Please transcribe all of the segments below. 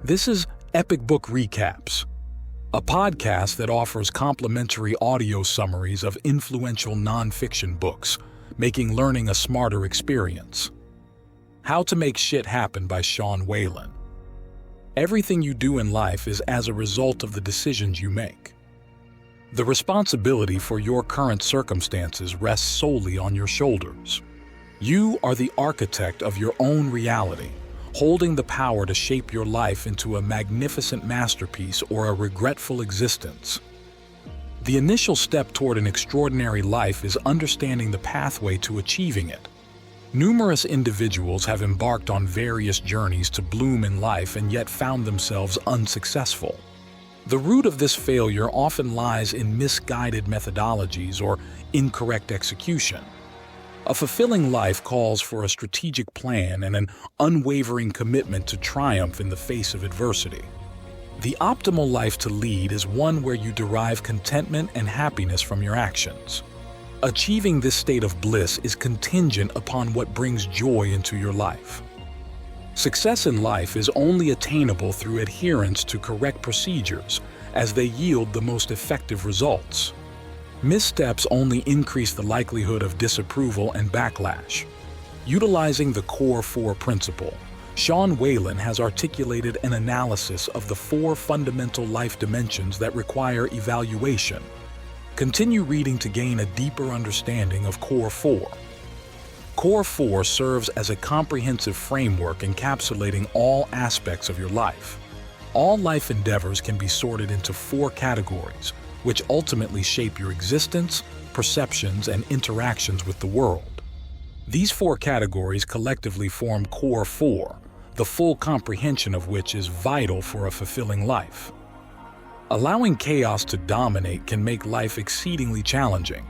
This is Epic Book Recaps, a podcast that offers complimentary audio summaries of influential nonfiction books, making learning a smarter experience. How to Make Shit Happen by Whalen. Everything you do in life is as a result of the decisions you make. The responsibility for your current circumstances rests solely on your shoulders. You are the architect of your own reality, holding the power to shape your life into a magnificent masterpiece or a regretful existence. The initial step toward an extraordinary life is understanding the pathway to achieving it. Numerous individuals have embarked on various journeys to bloom in life and yet found themselves unsuccessful. The root of this failure often lies in misguided methodologies or incorrect execution. A fulfilling life calls for a strategic plan and an unwavering commitment to triumph in the face of adversity. The optimal life to lead is one where you derive contentment and happiness from your actions. Achieving this state of bliss is contingent upon what brings joy into your life. Success in life is only attainable through adherence to correct procedures, as they yield the most effective results. Missteps only increase the likelihood of disapproval and backlash. Utilizing the Core 4 principle, Whalen has articulated an analysis of the 4 fundamental life dimensions that require evaluation. Continue reading to gain a deeper understanding of Core 4. Core 4 serves as a comprehensive framework encapsulating all aspects of your life. All life endeavors can be sorted into 4 categories, which ultimately shape your existence, perceptions, and interactions with the world. These 4 categories collectively form Core 4, the full comprehension of which is vital for a fulfilling life. Allowing chaos to dominate can make life exceedingly challenging.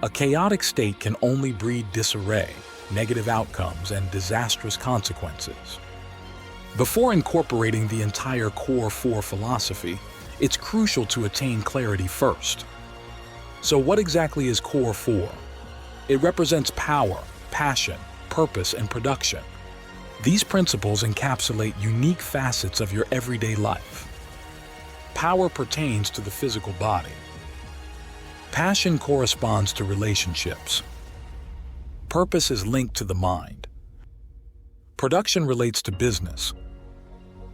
A chaotic state can only breed disarray, negative outcomes, and disastrous consequences. Before incorporating the entire Core 4 philosophy, it's crucial to attain clarity first. So what exactly is Core 4? It represents power, passion, purpose, and production. These principles encapsulate unique facets of your everyday life. Power pertains to the physical body. Passion corresponds to relationships. Purpose is linked to the mind. Production relates to business.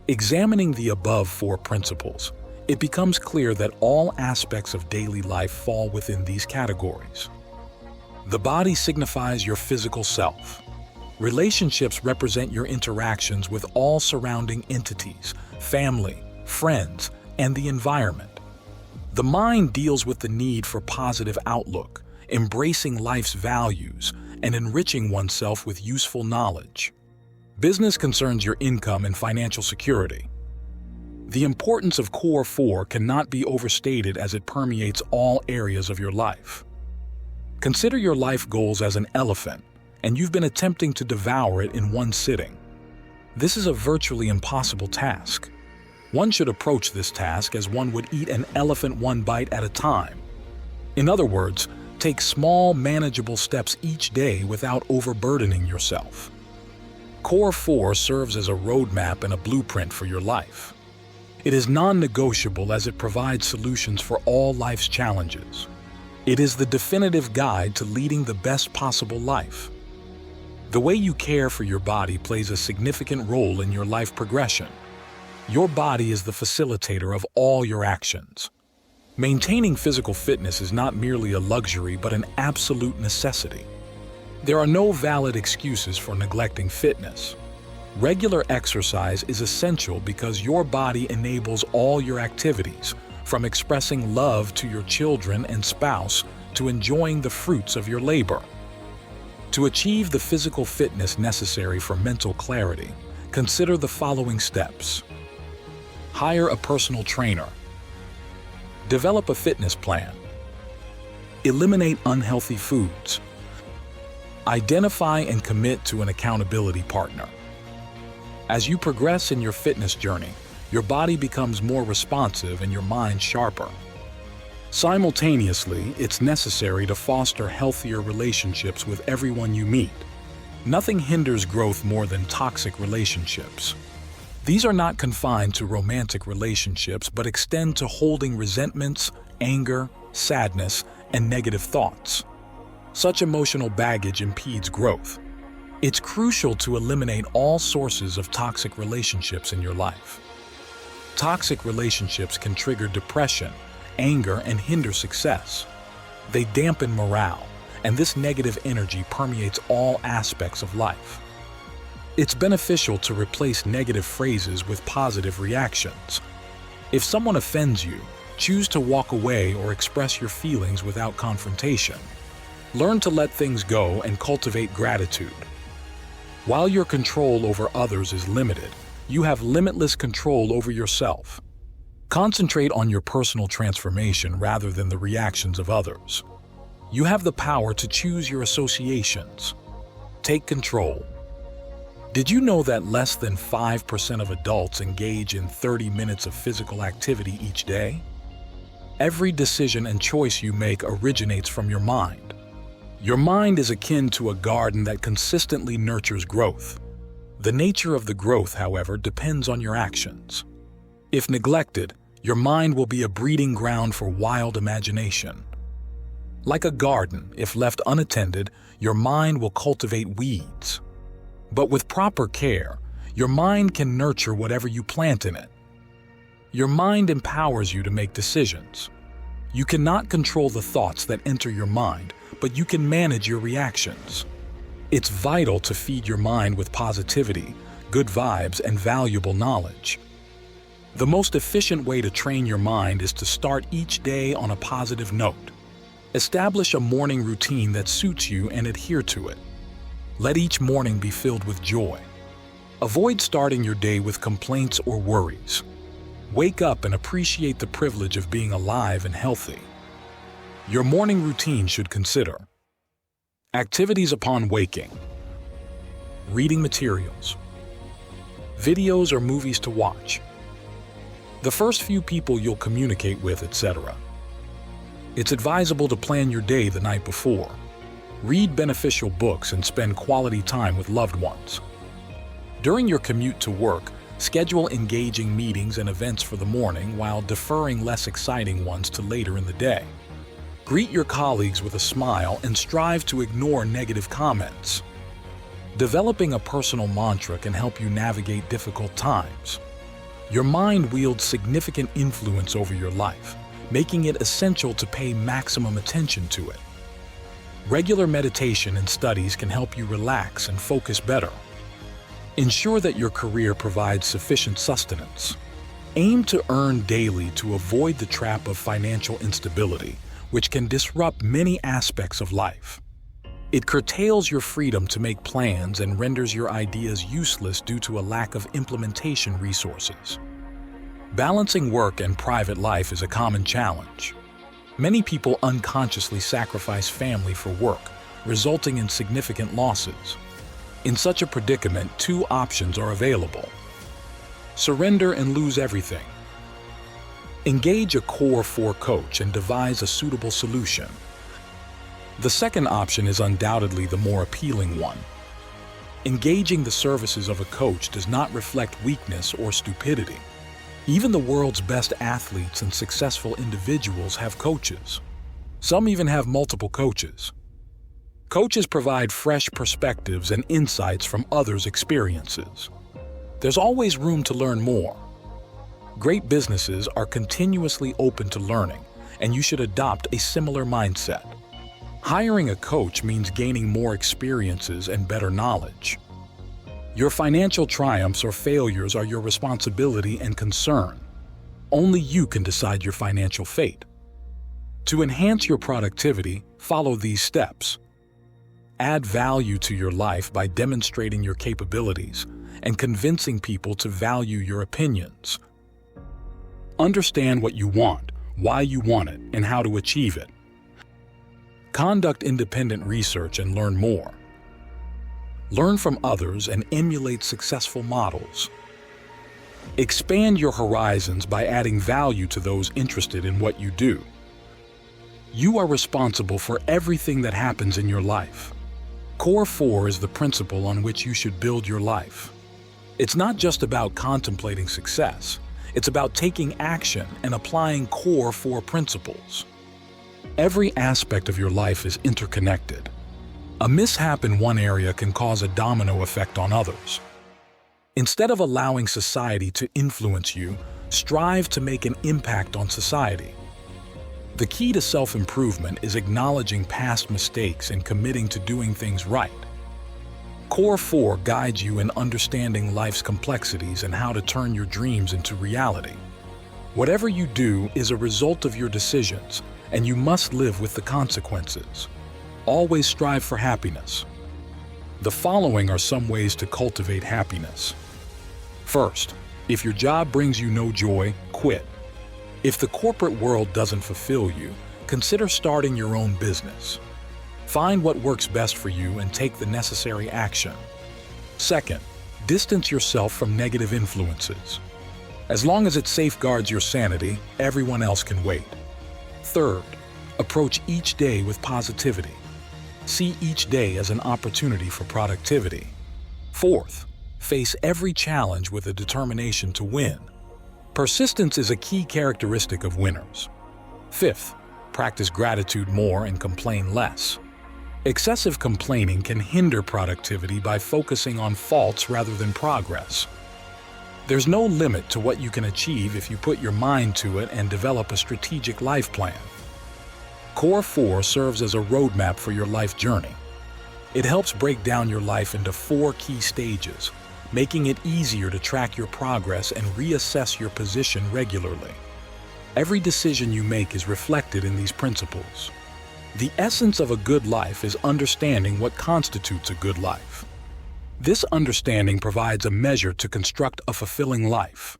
Examining the above 4 principles, it becomes clear that all aspects of daily life fall within these categories. The body signifies your physical self. Relationships represent your interactions with all surrounding entities, family, friends, and the environment. The mind deals with the need for positive outlook, embracing life's values, and enriching oneself with useful knowledge. Business concerns your income and financial security. The importance of Core 4 cannot be overstated as it permeates all areas of your life. Consider your life goals as an elephant, and you've been attempting to devour it in one sitting. This is a virtually impossible task. One should approach this task as one would eat an elephant one bite at a time. In other words, take small, manageable steps each day without overburdening yourself. Core 4 serves as a roadmap and a blueprint for your life. It is non-negotiable as it provides solutions for all life's challenges. It is the definitive guide to leading the best possible life. The way you care for your body plays a significant role in your life progression. Your body is the facilitator of all your actions. Maintaining physical fitness is not merely a luxury but an absolute necessity. There are no valid excuses for neglecting fitness. Regular exercise is essential because your body enables all your activities, from expressing love to your children and spouse to enjoying the fruits of your labor. To achieve the physical fitness necessary for mental clarity, consider the following steps. Hire a personal trainer. Develop a fitness plan. Eliminate unhealthy foods. Identify and commit to an accountability partner. As you progress in your fitness journey, your body becomes more responsive and your mind sharper. Simultaneously, it's necessary to foster healthier relationships with everyone you meet. Nothing hinders growth more than toxic relationships. These are not confined to romantic relationships, but extend to holding resentments, anger, sadness, and negative thoughts. Such emotional baggage impedes growth. It's crucial to eliminate all sources of toxic relationships in your life. Toxic relationships can trigger depression, anger, and hinder success. They dampen morale, and this negative energy permeates all aspects of life. It's beneficial to replace negative phrases with positive reactions. If someone offends you, choose to walk away or express your feelings without confrontation. Learn to let things go and cultivate gratitude. While your control over others is limited, you have limitless control over yourself. Concentrate on your personal transformation rather than the reactions of others. You have the power to choose your associations. Take control. Did you know that less than 5% of adults engage in 30 minutes of physical activity each day? Every decision and choice you make originates from your mind. Your mind is akin to a garden that consistently nurtures growth. The nature of the growth, however, depends on your actions. If neglected, your mind will be a breeding ground for wild imagination. Like a garden, if left unattended, your mind will cultivate weeds. But with proper care, your mind can nurture whatever you plant in it. Your mind empowers you to make decisions. You cannot control the thoughts that enter your mind, but you can manage your reactions. It's vital to feed your mind with positivity, good vibes, and valuable knowledge. The most efficient way to train your mind is to start each day on a positive note. Establish a morning routine that suits you and adhere to it. Let each morning be filled with joy. Avoid starting your day with complaints or worries. Wake up and appreciate the privilege of being alive and healthy. Your morning routine should consider activities upon waking, reading materials, videos or movies to watch, the first few people you'll communicate with, etc. It's advisable to plan your day the night before. Read beneficial books and spend quality time with loved ones. During your commute to work, schedule engaging meetings and events for the morning while deferring less exciting ones to later in the day. Greet your colleagues with a smile and strive to ignore negative comments. Developing a personal mantra can help you navigate difficult times. Your mind wields significant influence over your life, making it essential to pay maximum attention to it. Regular meditation and studies can help you relax and focus better. Ensure that your career provides sufficient sustenance. Aim to earn daily to avoid the trap of financial instability, which can disrupt many aspects of life. It curtails your freedom to make plans and renders your ideas useless due to a lack of implementation resources. Balancing work and private life is a common challenge. Many people unconsciously sacrifice family for work, resulting in significant losses. In such a predicament, two options are available. Surrender and lose everything. Engage a Core 4 coach and devise a suitable solution. The second option is undoubtedly the more appealing one. Engaging the services of a coach does not reflect weakness or stupidity. Even the world's best athletes and successful individuals have coaches. Some even have multiple coaches. Coaches provide fresh perspectives and insights from others' experiences. There's always room to learn more. Great businesses are continuously open to learning, and you should adopt a similar mindset. Hiring a coach means gaining more experiences and better knowledge. Your financial triumphs or failures are your responsibility and concern. Only you can decide your financial fate. To enhance your productivity, follow these steps. Add value to your life by demonstrating your capabilities and convincing people to value your opinions. Understand what you want, why you want it, and how to achieve it. Conduct independent research and learn more. Learn from others and emulate successful models. Expand your horizons by adding value to those interested in what you do. You are responsible for everything that happens in your life. Core 4 is the principle on which you should build your life. It's not just about contemplating success. It's about taking action and applying core 4 principles. Every aspect of your life is interconnected. A mishap in one area can cause a domino effect on others. Instead of allowing society to influence you, strive to make an impact on society. The key to self-improvement is acknowledging past mistakes and committing to doing things right. Core 4 guides you in understanding life's complexities and how to turn your dreams into reality. Whatever you do is a result of your decisions, and you must live with the consequences. Always strive for happiness. The following are some ways to cultivate happiness. First, if your job brings you no joy, quit. If the corporate world doesn't fulfill you, consider starting your own business. Find what works best for you and take the necessary action. Second, distance yourself from negative influences. As long as it safeguards your sanity, everyone else can wait. Third, approach each day with positivity. See each day as an opportunity for productivity. Fourth, face every challenge with a determination to win. Persistence is a key characteristic of winners. Fifth, practice gratitude more and complain less. Excessive complaining can hinder productivity by focusing on faults rather than progress. There's no limit to what you can achieve if you put your mind to it and develop a strategic life plan. Core 4 serves as a roadmap for your life journey. It helps break down your life into 4 key stages, making it easier to track your progress and reassess your position regularly. Every decision you make is reflected in these principles. The essence of a good life is understanding what constitutes a good life. This understanding provides a measure to construct a fulfilling life.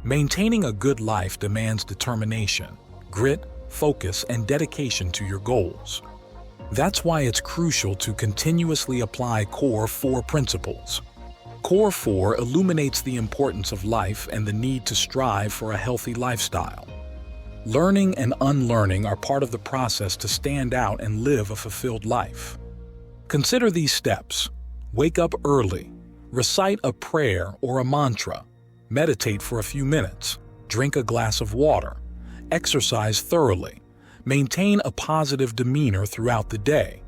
Maintaining a good life demands determination, grit, focus, and dedication to your goals. That's why it's crucial to continuously apply Core 4 principles. Core 4 illuminates the importance of life and the need to strive for a healthy lifestyle. Learning and unlearning are part of the process to stand out and live a fulfilled life. Consider these steps. Wake up early. Recite a prayer or a mantra. Meditate for a few minutes. Drink a glass of water. Exercise thoroughly. Maintain a positive demeanor throughout the day.